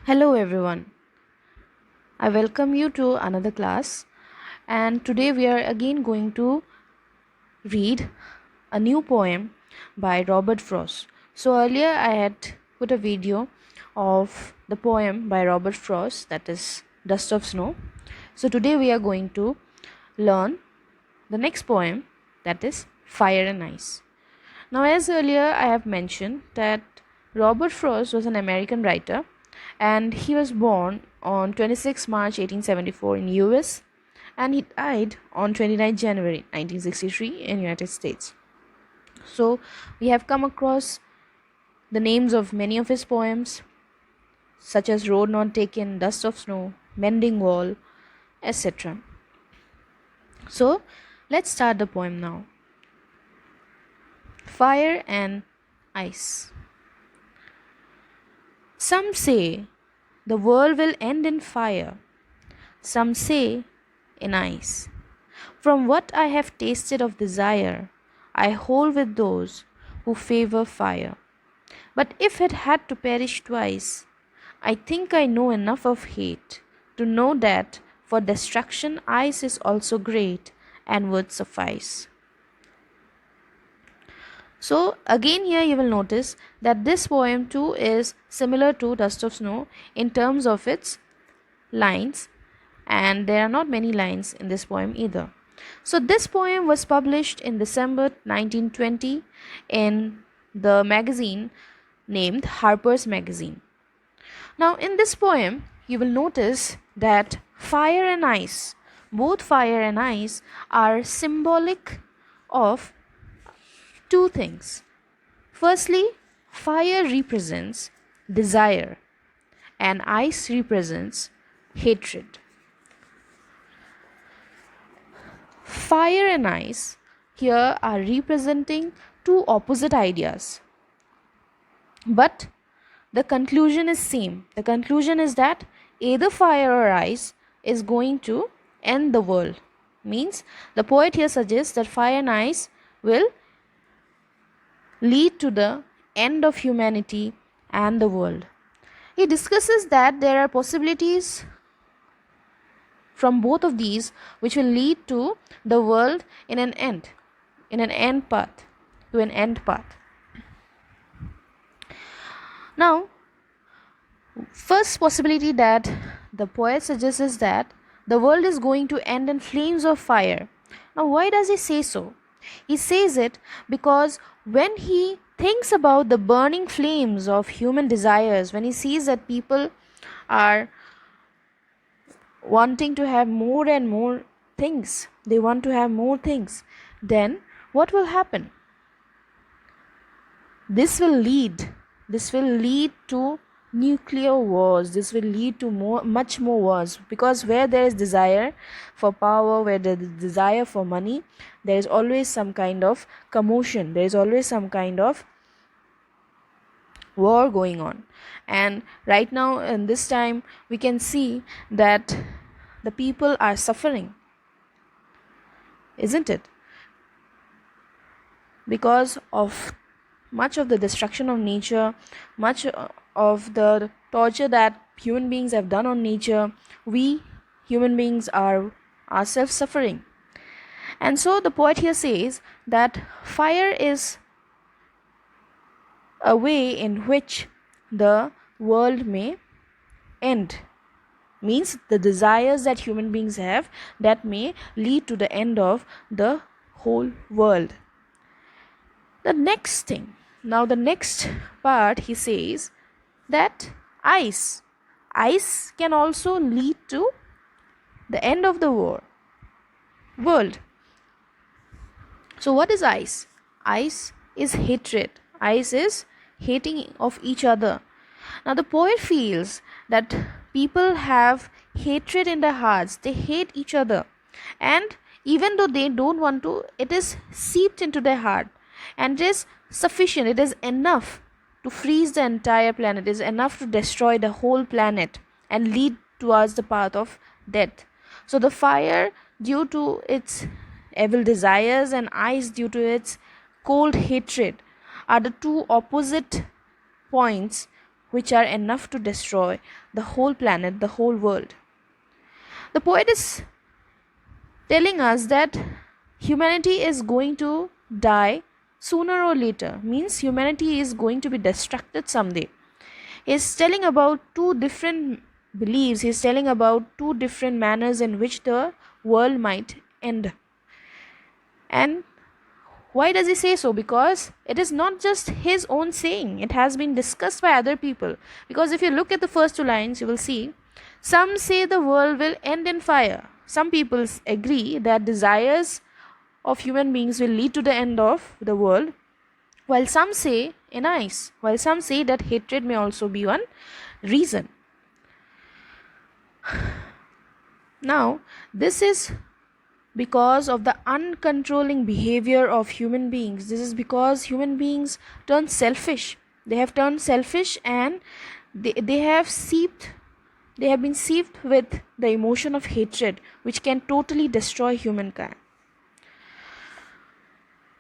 Hello everyone. I welcome you to another class, and today we are again going to read a new poem by Robert Frost. So earlier I had put a video of the poem by Robert Frost, that is Dust of Snow. So today we are going to learn the next poem, that is Fire and Ice. Now, as earlier I have mentioned that Robert Frost was an American writer, and he was born on 26 March 1874 in US, and he died on 29 January 1963 in United States. So we have come across the names of many of his poems, such as Road Not Taken, Dust of Snow, Mending Wall, etc. So let's start the poem now. Fire and Ice. Some say the world will end in fire, some say in ice. From what I have tasted of desire, I hold with those who favor fire. But if it had to perish twice, I think I know enough of hate to know that for destruction ice is also great and would suffice. So again here you will notice that this poem too is similar to Dust of Snow in terms of its lines, and there are not many lines in this poem either. So this poem was published in December 1920 in the magazine named Harper's Magazine. Now in this poem you will notice that fire and ice, both fire and ice, are symbolic of two things. Firstly, fire represents desire and ice represents hatred. Fire and ice here are representing two opposite ideas. But the conclusion is same. The conclusion is that either fire or ice is going to end the world. Means the poet here suggests that fire and ice will lead to the end of humanity and the world. He discusses that there are possibilities from both of these which will lead to the world in an end path, to an end path. Now, first possibility that the poet suggests is that the world is going to end in flames of fire. Now, why does he say so? He says it because when he thinks about the burning flames of human desires, when he sees that people are wanting to have more and more things, they want to have more things, then what will happen? This will lead to nuclear wars. This will lead to much more wars, because where there is desire for power, where there is desire for money, there is always some kind of commotion, there is always some kind of war going on. And right now in this time we can see that the people are suffering, isn't it? Because of much of the destruction of nature, much of the torture that human beings have done on nature, we human beings are ourselves suffering. And so the poet here says that fire is a way in which the world may end. Means the desires that human beings have, that may lead to the end of the whole world. The next part, he says that ice can also lead to the end of the world. So what is ice? Ice is hatred. Ice is hating of each other. Now the poet feels that people have hatred in their hearts. They hate each other, and even though they don't want to, it is seeped into their heart, and it is sufficient, it is enough to freeze the entire planet, it is enough to destroy the whole planet and lead towards the path of death. So the fire, due to its evil desires, and ice, due to its cold hatred, are the two opposite points which are enough to destroy the whole planet, the whole world. The poet is telling us that humanity is going to die sooner or later, means humanity is going to be destructed someday. He's telling about two different beliefs, he's telling about two different manners in which the world might end. And why does he say so? Because it is not just his own saying, it has been discussed by other people. Because if you look at the first two lines, you will see some say the world will end in fire. Some people agree that desires of human beings will lead to the end of the world, while some say in ice, while some say that hatred may also be one reason. Now, this is because of the uncontrolling behavior of human beings. This is because human beings turn selfish. They have turned selfish, and they have been seeped with the emotion of hatred, which can totally destroy humankind.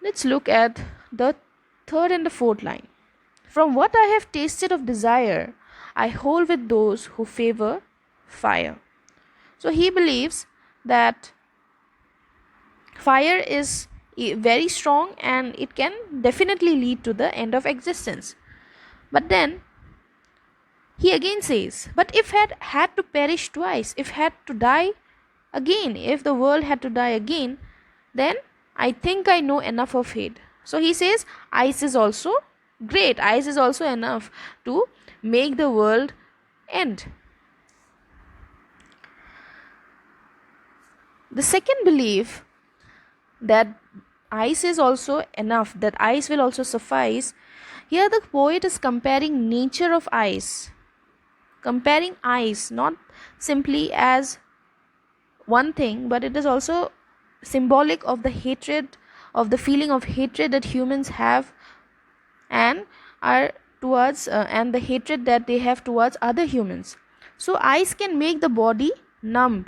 Let's look at the third and the fourth line. From what I have tasted of desire, I hold with those who favor fire. So he believes that fire is very strong and it can definitely lead to the end of existence. But then he again says, but if had to perish twice, if had to die again, if the world had to die again, then I think I know enough of hate. So he says ice is also great. Ice is also enough to make the world end. The second belief, that ice is also enough, that ice will also suffice. Here the poet is comparing nature of ice. Comparing ice not simply as one thing, but it is also symbolic of the hatred, of the feeling of hatred that humans have and are towards and the hatred that they have towards other humans. So ice can make the body numb,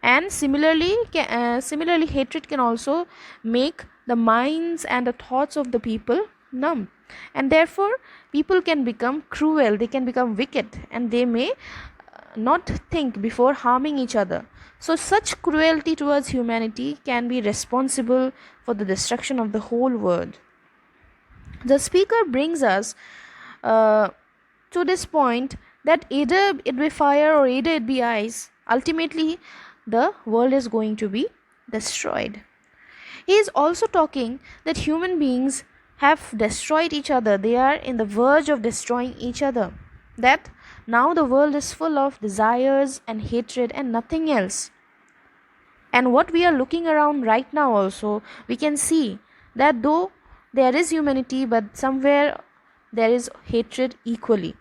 and similarly hatred can also make the minds and the thoughts of the people numb, and therefore people can become cruel, they can become wicked, and they may not think before harming each other. So such cruelty towards humanity can be responsible for the destruction of the whole world. The speaker brings us to this point that either it be fire or either it be ice, ultimately the world is going to be destroyed. He is also talking that human beings have destroyed each other, they are in the verge of destroying each other, that now the world is full of desires and hatred and nothing else. And what we are looking around right now also, we can see that though there is humanity, but somewhere there is hatred equally,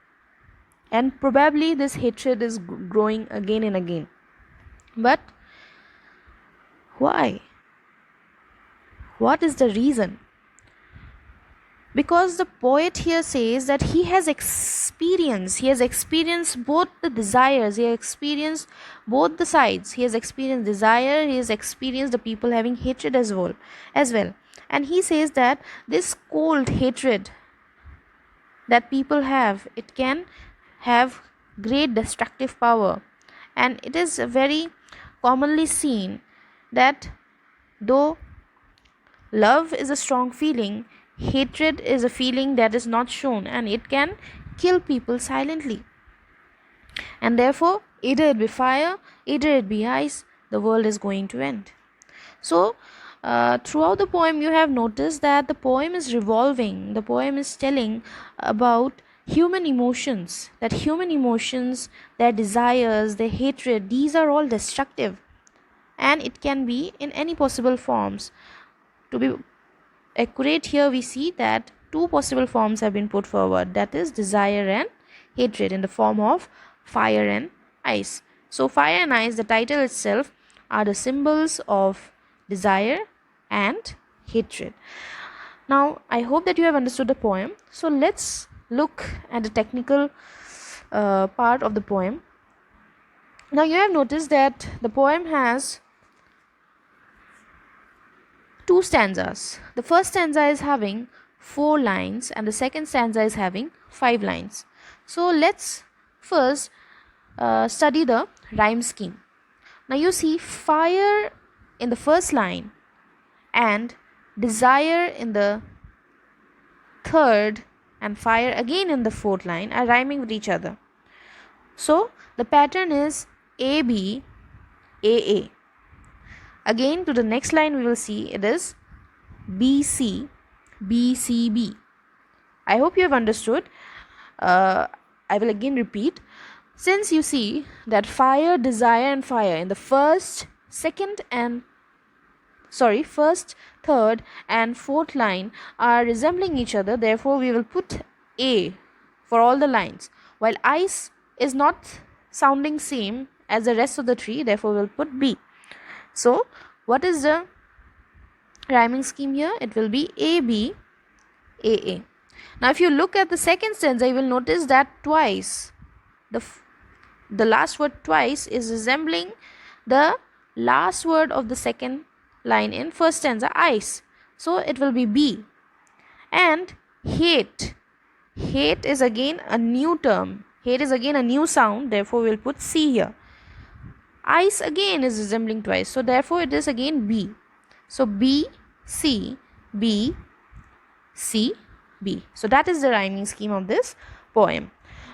and probably this hatred is growing again and again. But why? What is the reason? Because the poet here says that he has experienced both the desires, he has experienced both the sides, he has experienced desire, he has experienced the people having hatred as well. And he says that this cold hatred that people have, it can have great destructive power, and it is very commonly seen that though love is a strong feeling, hatred is a feeling that is not shown, and it can kill people silently. And therefore, either it be fire, either it be ice, the world is going to end. So, throughout the poem, you have noticed that the poem is revolving, the poem is telling about human emotions, that human emotions, their desires, their hatred, these are all destructive, and it can be in any possible forms. To be accurate, here we see that two possible forms have been put forward, that is desire and hatred, in the form of fire and ice. So fire and ice, the title itself, are the symbols of desire and hatred. Now I hope that you have understood the poem. So let's look at the technical part of the poem. Now you have noticed that the poem has two stanzas. The first stanza is having 4 lines and the second stanza is having 5 lines. So let's first study the rhyme scheme. Now you see fire in the first line and desire in the third and fire again in the fourth line are rhyming with each other. So the pattern is AB, AA. Again to the next line we will see it is BC, BCB. I hope you have understood. I will again repeat. Since you see that fire, desire and fire in the first, third and fourth line are resembling each other, therefore we will put A for all the lines. While ice is not sounding same as the rest of the tree, therefore we will put B. So what is the rhyming scheme here? It will be AB, AA. Now if you look at the second stanza, you will notice that twice the last word twice is resembling the last word of the second line in first stanza, ice. So it will be B. And hate is again a new term. Hate is again a new sound, therefore we will put C here. Ice again is resembling twice, so therefore it is again B. So B, C, B, C, B. So that is the rhyming scheme of this poem.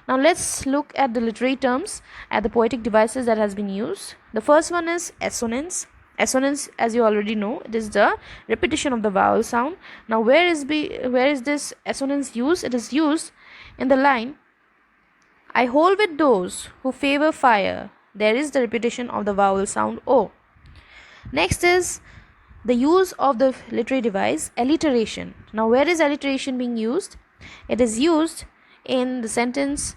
Now let's look at the literary terms, at the poetic devices that has been used. The first one is assonance. Assonance, as you already know, it is the repetition of the vowel sound. Now where is this assonance used? It is used in the line, I hold with those who favor fire. There is the repetition of the vowel sound O. Next is the use of the literary device, alliteration. Now where is alliteration being used? It is used in the sentence,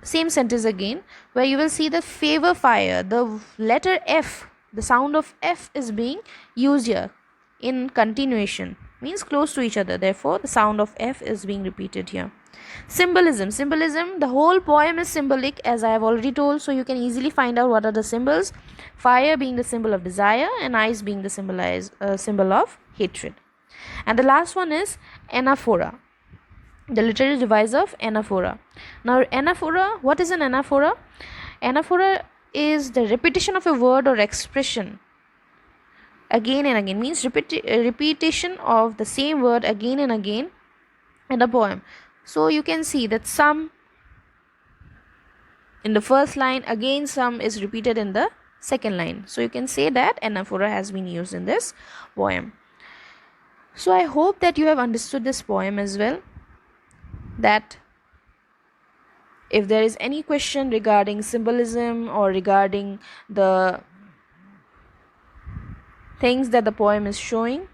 same sentence again, where you will see the favor fire. The letter F, the sound of F is being used here in continuation, means close to each other, therefore the sound of F is being repeated here. Symbolism, the whole poem is symbolic, as I have already told, so you can easily find out what are the symbols. Fire being the symbol of desire and ice being the symbol of hatred. And the last one is anaphora, the literary device of anaphora. Now anaphora, what is an anaphora? Anaphora is the repetition of a word or expression again and again, means repetition of the same word again and again in a poem. So you can see that some in the first line, again some is repeated in the second line. So you can say that anaphora has been used in this poem. So I hope that you have understood this poem as well. That if there is any question regarding symbolism or regarding the things that the poem is showing,